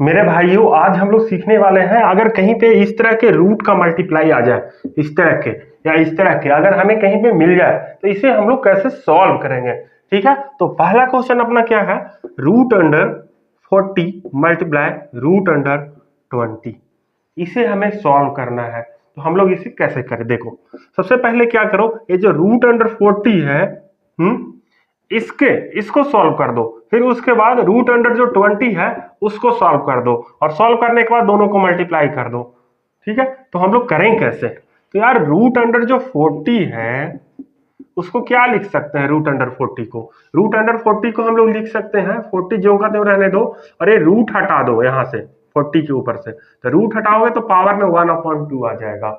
मेरे भाइयों आज हम लोग सीखने वाले हैं, अगर कहीं पे इस तरह के रूट का मल्टीप्लाई आ जाए, इस तरह के या इस तरह के अगर हमें कहीं पे मिल जाए तो इसे हम लोग कैसे सॉल्व करेंगे। ठीक है, तो पहला क्वेश्चन अपना क्या है, root under 40 multiply root under 20, इसे हमें सॉल्व करना है। तो हम लोग इसे कैसे करें, देखो सबसे पहले क्या करो, ये जो रूट अंडर 40 है इसको सॉल्व कर दो, फिर उसके बाद रूट अंडर जो 20 है उसको सॉल्व कर दो, और सॉल्व करने के बाद दोनों को मल्टीप्लाई कर दो। ठीक है, तो हम लोग करें कैसे, तो यार रूट अंडर जो 40 है उसको क्या लिख सकते हैं, रूट अंडर 40 को, रूट अंडर 40 को हम लोग लिख सकते हैं 40 जो का त्यों रहने दो, और ये रूट हटा दो यहाँ से 40 के ऊपर से, तो रूट हटाओगे तो पावर में 1/2 आ जाएगा।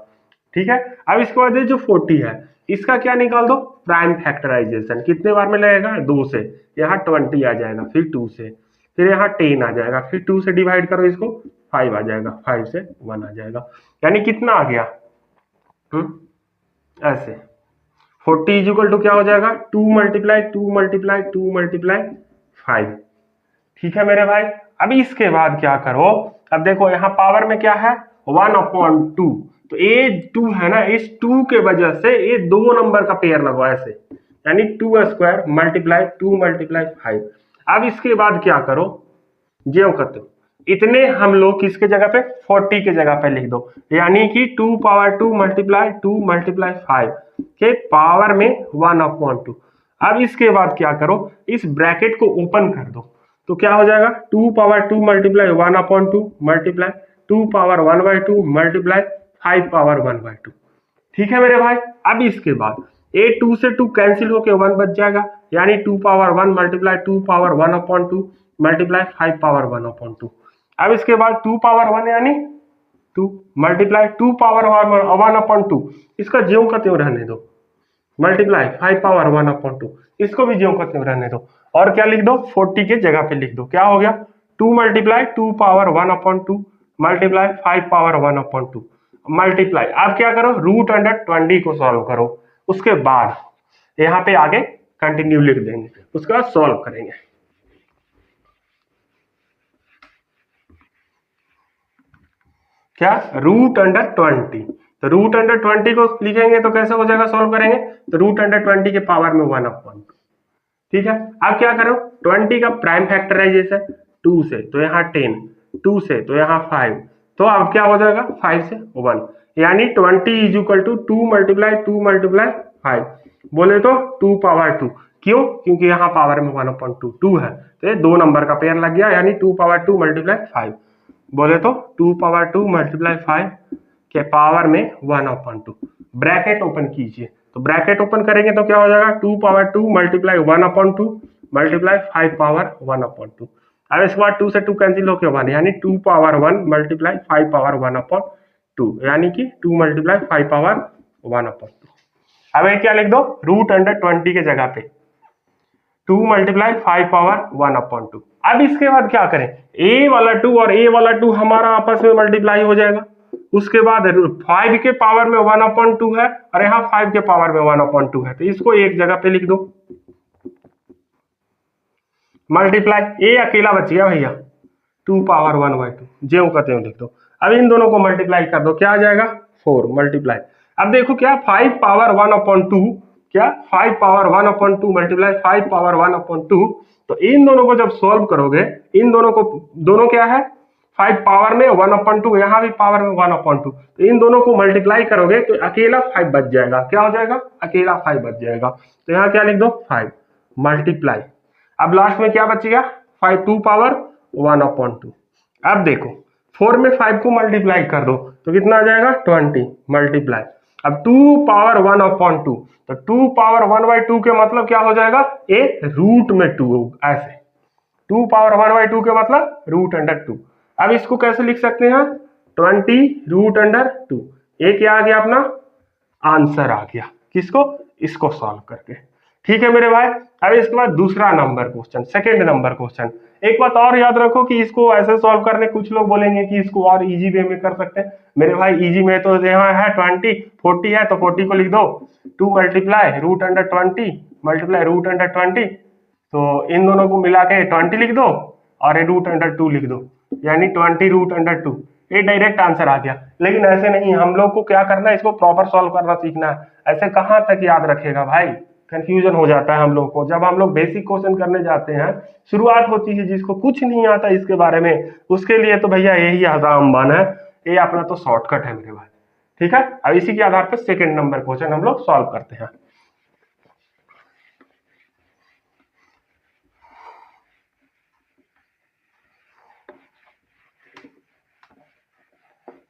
ठीक है, अब इसके बाद ये जो 40 है इसका क्या निकाल दो, प्राइम फैक्टराइजेशन, कितने बार में लगेगा, 2 से, यहाँ 20 आ जाएगा, फिर 2 से, फिर यहाँ 10 आ जाएगा, फिर 2 से डिवाइड करो इसको, 5 आ जाएगा, 5 से 1 आ जाएगा, यानी कितना आ गया, ऐसे 40 इक्वल टू क्या हो जाएगा, 2 मल्टीप्लाई 2 मल्टीप्लाई 2 मल्टीप्लाई 5। ठीक है मेरे भाई, अभी इसके बाद क्या करो, अब देखो यहाँ पावर में क्या है 1/2, तो ये 2 है ना, इस 2 के वजह से ये 2 नंबर का पेयर लगवा ऐसे, यानी 2 स्क्वायर मल्टीप्लाई 2 मल्टीप्लाई 5। अब इसके बाद क्या करो, ज्यों करते हो इतने हम लोग किसके जगह पे, 40 के जगह पे लिख दो, यानी कि 2 पावर 2 मल्टीप्लाई 2 मल्टीप्लाई 5 के पावर में 1/2। अब इसके बाद क्या करो, इस ब्रैकेट को ओपन कर दो, तो क्या हो जाएगा 2 power 2 multiply 1/2 multiply 2 power 1/2 multiply 5 power 1/2। ठीक है मेरे भाई, अब इसके बाद ए 2 से 2 कैंसिल होके 1 बच जाएगा, यानी 2 power 1 multiply 2 power 1/2 multiply 5 power 1/2। अब इसके बाद 2 पावर 1 यानी 2 मल्टीप्लाई 2 पावर 1/2, इसका ज्यों का त्यों रहने दो, मल्टीप्लाई 5 पावर 1/2, इसको भी ज्यों का त्यों रहने दो, और क्या लिख दो, 40 के जगह पे लिख दो, क्या हो गया 2 multiply 2 power 1/2 multiply 5 power 1/2 multiply. अब क्या करो, रूट अंडर 20 को सॉल्व करो, उसके बाद यहाँ पे आगे कंटिन्यू लिख देंगे, उसके बाद सॉल्व करेंगे। क्या, रूट अंडर 20, तो रूट अंडर 20 को लिखेंगे तो कैसे हो जाएगा, सॉल्व करेंगे तो रूट अंडर 20 के पावर में 1/2। ठीक है, अब क्या करो, 20 का प्राइम फैक्टराइजेशन 2 से, तो यहाँ 10, 2 से तो यहाँ 5, तो अब क्या हो जाएगा 5 से 1, यानी 20 is equal to 2 multiply 2 multiply 5, बोले तो 2 पावर 2, क्यों, क्योंकि यहाँ पावर में 1/2 2 है, तो ये 2 नंबर का पेयर लग गया, यानी 2 पावर 2 मल्टीप्लाई 5, बोले तो 2 पावर 2 मल्टीप्लाई 5 के पावर में 1/2। ब्रैकेट ओपन कीजिए, तो ब्रैकेट ओपन करेंगे तो क्या हो जाएगा 2 पावर 2 मल्टीप्लाई 1/2 मल्टीप्लाई 5 पावर 1/2। अब इसके बाद 2 से 2 कैंसिल होकर 1, यानी 2 पावर 1 मल्टीप्लाई 5 पावर 1/2, यानी कि 2 मल्टीप्लाई 5 पावर 1/2। अब ये क्या लिख दो, रूट अंडर 20 के जगह पे 2 मल्टीप्लाई 5 पावर 1/2। अब इसके बाद क्या करें, a वाला 2 और a वाला 2 हमारा आपस में मल्टीप्लाई हो जाएगा, उसके बाद 5 के पावर में 1/2 है और यहाँ 5 के पावर में 1/2 है, तो इसको एक जगह पे लिख दो, मल्टीप्लाई, a अकेला बच गया भैया 2 पावर 1/2, ज्यों का त्यों लिख दो। अब इन दोनों को मल्टीप्लाई कर दो, क्या आ जाएगा 4 मल्टीप्लाई। अब देखो क्या 5 पावर 1/2, क्या 5 पावर 1/2 मल्टीप्लाई 5 पावर 1/2, तो इन दोनों को जब सॉल्व करोगे, इन दोनों को, दोनों क्या है 5 पावर में 1/2, यहाँ भी पावर में 1/2, तो इन दोनों को मल्टीप्लाई करोगे तो अकेला 5 बच जाएगा, क्या हो जाएगा, अकेला 5 बच जाएगा, तो यहाँ क्या लिख दो 5 मल्टीप्लाई। अब लास्ट में क्या बच गया 5 2 पावर 1/2। अब देखो 4 में 5 को मल्टीप्लाई कर दो तो कितना आ जाएगा 20 मल्टीप्लाई, अब 2 पावर 1/2, तो 2 पावर 1/2 के मतलब क्या हो जाएगा, ए रूट में 2, ऐसे 2 पावर 1/2 के मतलब रूट अंडर 2। अब इसको कैसे लिख सकते हैं, 20 रूट अंडर 2, ये क्या आ गया अपना आंसर आ गया, किसको, इसको सॉल्व करके। ठीक है मेरे भाई, अब इसके बाद दूसरा number question, second number question. एक बात और याद रखो कि इसको ऐसे सॉल्व करने, कुछ लोग बोलेंगे कि इसको और इजी वे में कर सकते हैं, मेरे भाई इजी में तो यहाँ है 20 40 है, तो 40 को लिख दो 2 multiply root under 20 multiply root under 20, तो इन दोनों को मिला के 20 लिख दो और रूट अंडर 2 लिख दो, यानी 20√2। ये डायरेक्ट आंसर आ गया। लेकिन ऐसे नहीं, हम लोग को क्या करना है, इसको प्रॉपर सॉल्व करना सीखना है। ऐसे कहाँ तक याद रखेगा भाई, कंफ्यूजन हो जाता है हम लोग को। जब हम लोग बेसिक क्वेश्चन करने जाते हैं, शुरुआत होती है, जिसको कुछ नहीं आता इसके बारे में, उसके लिए तो भैया यही रामबाण है, ये अपना तो शॉर्टकट है मेरे भाई। ठीक है, अब इसी के आधार पर सेकेंड नंबर क्वेश्चन हम लोग सॉल्व करते हैं।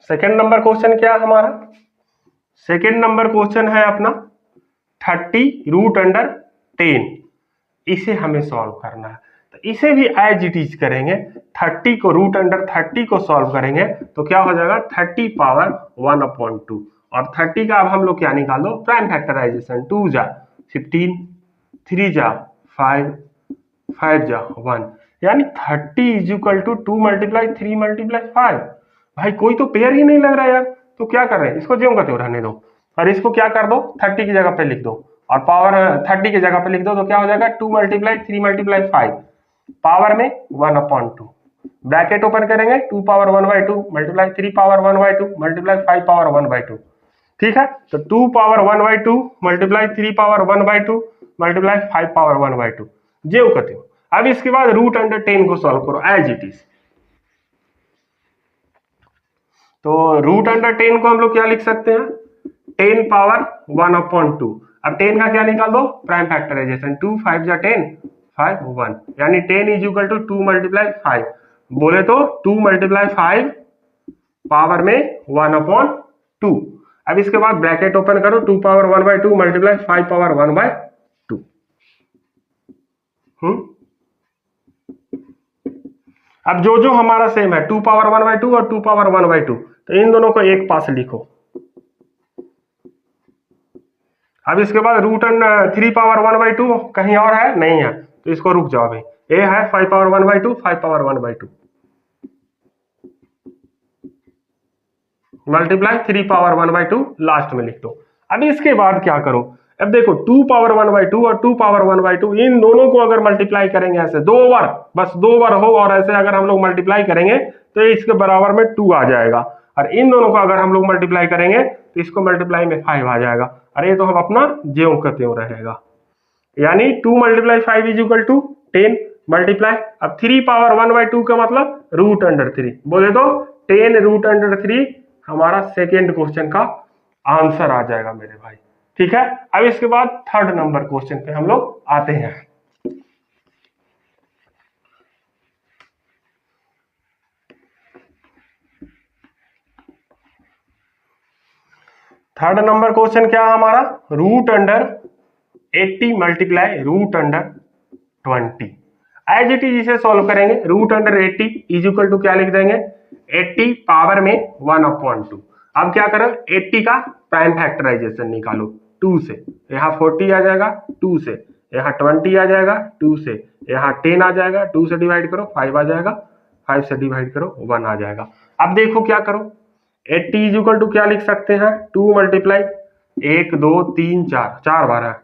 सेकेंड नंबर क्वेश्चन क्या है हमारा? सेकेंड नंबर क्वेश्चन है अपना 30√10। इसे हमें सॉल्व करना है, तो इसे भी एज इट इज करेंगे। 30 को √30 को सॉल्व करेंगे तो क्या हो जाएगा, 30 पावर 1/2। और 30 का अब हम लोग क्या निकाल दो, प्राइम फैक्टराइजेशन। 2 जा 15, 3 जा 5, 5 जा 1, यानी 30 इज इक्वल टू 2 × 3 × 5। भाई कोई तो पेयर ही नहीं लग रहा यार, तो क्या कर रहे हैं, इसको ज्यों का त्यों रहने दो और इसको क्या कर दो, 30 की जगह पे लिख दो और पावर 30 की जगह पे लिख दो, तो क्या हो जाएगा 2 × 3 × 5 पावर में 1/2। ब्रैकेट ओपन करेंगे, 2 power 1/2 multiply 3 power 1/2 multiply 5 power 1/2। ठीक है, तो 2 power 1/2 multiply 3 power 1/2 multiply 5 power 1/2 ज्यों का त्यों। अब इसके बाद √10 को सॉल्व करो एज इट इज। तो √10 को हम लोग क्या लिख सकते हैं, 10 पावर 1/2। अब 10 का क्या निकाल दो, प्राइम फैक्टराइजेशन। 2 5 जा 10, 5 1, यानी 10 इज इक्वल टू 2 × 5। बोले तो 2 × 5 पावर में 1/2। अब इसके बाद ब्रैकेट ओपन करो, 2 पावर 1/2 मल्टीप्लाई 5 पावर 1/2। अब जो जो हमारा सेम है, 2 पावर 1/2 और 2 पावर 1/2, तो इन दोनों को एक पास लिखो। अब इसके बाद √3 पावर 1/2 कहीं और है नहीं है, तो इसको रुक जाओ भाई। ये है 5 power 1/2, 5 power 1/2 multiply 3 power 1/2 last में लिख दो। अब इसके बाद क्या करो, अब देखो 2 पावर 1/2 और 2 पावर 1/2 इन दोनों को अगर मल्टीप्लाई करेंगे ऐसे 2 बार, बस 2 बार हो, और ऐसे अगर हम लोग मल्टीप्लाई करेंगे तो इसके बराबर में 2 आ जाएगा। और इन दोनों को अगर हम लोग मल्टीप्लाई करेंगे तो इसको मल्टीप्लाई में 5 आ जाएगा। और ये तो हम अपना ज्यों का त्यों रहेगा, यानी 2 × 5 इज इक्वल टू 10 मल्टीप्लाई। अब 3 पावर 1/2 का मतलब √3, बोले तो 10 √3 हमारा सेकेंड क्वेश्चन का आंसर आ जाएगा मेरे भाई। ठीक है, अब इसके बाद थर्ड नंबर क्वेश्चन पे हम लोग आते हैं। थर्ड नंबर क्वेश्चन क्या है हमारा, √80 मल्टीप्लाई √20। एज इट इज इसे सॉल्व करेंगे। √80 इज इक्वल टू क्या लिख देंगे, 80 पावर में 1/2। अब क्या करो, 80 का प्राइम फैक्टराइजेशन निकालो 2 से, यहाँ 40 आ जाएगा 2 से, यहाँ 20 आ जाएगा 2 से, यहाँ 10 आ जाएगा 2 से डिवाइड करो 5 आ जाएगा, 5 से डिवाइड करो 1 आ जाएगा। अब देखो क्या करो, 80 इज इक्वल टू क्या लिख सकते हैं, 2 मल्टीप्लाई 1 2 3 4, 4 बार है।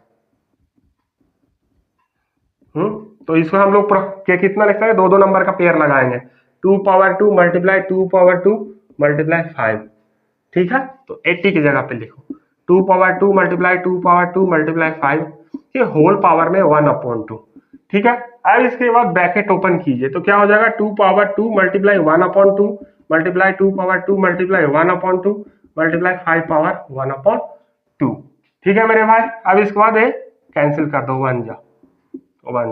तो इसको हम लोग के कितना लिख सकते हैं, 2 नंबर का पेयर लगाएंगे। 2 पावर 2 मल्टीप्लाई 2 पावर 2 मल्टीप्लाई 5। ठीक है, तो 80 की जगह पे लिखो 2 पावर 2 मल्टीप्लाई 2 पावर 2 मल्टीप्लाई 5 ये होल पावर में 1/2। ठीक है, अब इसके बाद ब्रैकेट ओपन कीजिए, तो क्या हो जाएगा 2 power 2 multiply 1/2 multiply 2 power 2 multiply 1/2 multiply 5 power 1/2। ठीक है मेरे भाई, अब इसके बाद ये कैंसिल कर दो, 1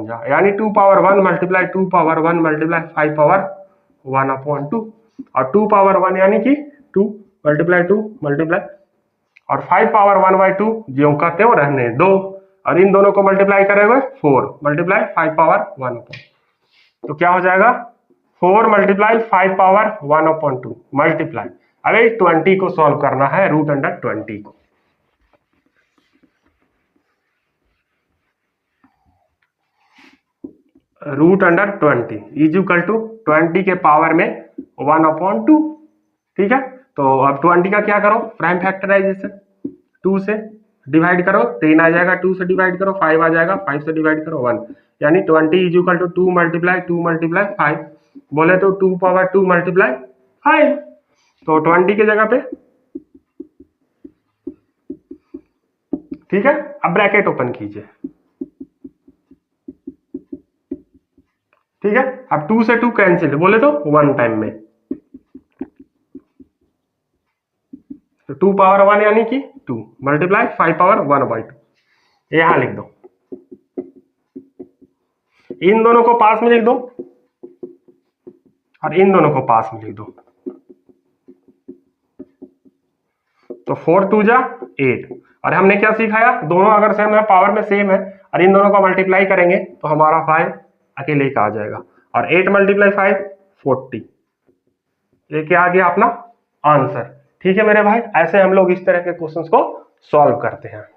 जा, यानी 2 power 1 multiply 2 power 1 multiply 5 power 1/2 और 2 पावर 1 यानी कि 2 मल्टीप्लाई 2 मल्टीप्लाई और 5 पावर 1/2 ज्यों का त्यों रहने दो, और इन दोनों को मल्टीप्लाई करेंगे 4 मल्टीप्लाई 5 पावर 1/2, तो क्या हो जाएगा 4 मल्टीप्लाई 5 पावर 1/2 मल्टीप्लाई। अबे 20 को सॉल्व करना है, √20 को। √20 इज इक्वल टू 20 के पावर में 1/2। ठीक है, तो अब 20 का क्या करो, प्राइम फैक्टराइजेशन। 2 से डिवाइड करो 10 आ जाएगा, 2 से डिवाइड करो 5 आ जाएगा, 5 से डिवाइड करो 1, यानी 20 इज इक्वल टू 2 मल्टीप्लाई 5 बोले तो 2 पावर 2 मल्टीप्लाई 5। तो 20 की जगह पे, ठीक है। अब ब्रैकेट ओपन कीजिए, ठीक है। अब 2 से 2 कैंसिल, बोले तो 1 टाइम में, तो 2 पावर 1 यानी कि 2 मल्टीप्लाई 5 पावर 1/2, यहां लिख दो। इन दोनों को पास में लिख दो और इन दोनों को पास में लिख दो। तो 4 2 जा 8। और हमने क्या सिखाया, दोनों अगर सेम है, पावर में सेम है, और इन दोनों को मल्टीप्लाई करेंगे तो हमारा 5 अकेले का आ जाएगा। और 8 मल्टीप्लाई 5 40। ये क्या आ गया अपना आंसर। ठीक है मेरे भाई, ऐसे हम लोग इस तरह के क्वेश्चंस को सॉल्व करते हैं।